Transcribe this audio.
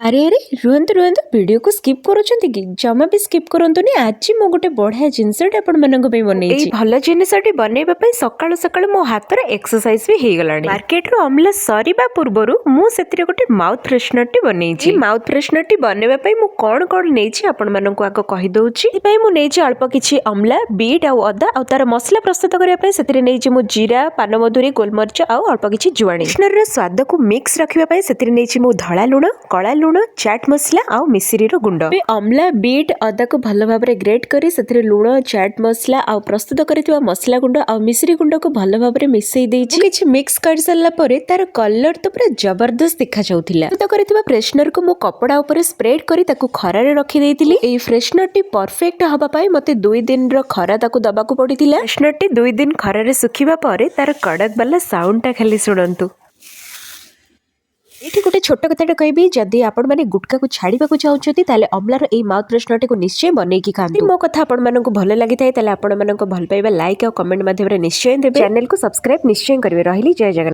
अरे अरे रुहतु रुहतु वीडियो को स्किप करूछंती कि जमा भी स्किप करंतुनी। आज मो गोटे बढ़िया जिनसटे आपण मानक पे बनेइछि। भल जिनसटी बनेबा पई सकाळु सकाळु मो हाथ रे एक्सरसाइज भी हे गलानी। मार्केट रो अमला सरीबा पूर्वरु मु सेतिरे गोटे माउथ फ्रेशनर टी बनेइछि। माउथ फ्रेशनर टी बनेबा पई मु कोन कोन नेइछि आपण मानक आको कहि दउछि। ए पई मु नेइछि अल्प किछि अमला बीट आ अदा आ तार मसला प्रस्तुत करिया पई सेतिरे नेइछि मु जीरा पानमधुरी गोलमरिच आ अल्प किछि जुआणी। फ्रेशनर रो स्वाद को मिक्स रखिबा पई सेतिरे नेइछि मु धळा लूण कळा लूण चाट मसला आउ मिश्री रो गुंड। अमला बीट अदा को भल भाबरे ग्रेट करी सेथिरे लूण चाट मसला आउ प्रस्तुत करितबा मसला गुंड आउ मिश्री गुंड को भल भाबरे मिसई देछि। किछि मिक्स कर सल्ला परे तार कलर तो पूरा जबरदस्त देखा जाउथिला। तो करितबा फ्रेशनर को मो कपड़ा ऊपर स्प्रेड करी ताकू खरा रे रखि देइतिली। एई फ्रेशनर टी परफेक्ट हबा पाई मते 2 दिन रो खरा ताकू दबा को पड़ितिला। फ्रेशनर टी 2 दिन खरा रे सुखिबा परे तार कड़क वाला साउंड ता खाली सुनंतु। ये गोटे छोट कथा कहबी जदि आपण माने गुटका को छाड़ीबा को चाहउछथि ताले अमलार ए माउथ फ्रेशनर को निश्चय बनै की खांतु। मो कथा आपण मानन को भल लागि थाए ताले आपण मानन को भल पाइबा लाइक और कमेंट माध्यम रे निश्चय देबे। चैनल को सब्सक्राइब निश्चय करबे। रहिली जय जगन्नाथ।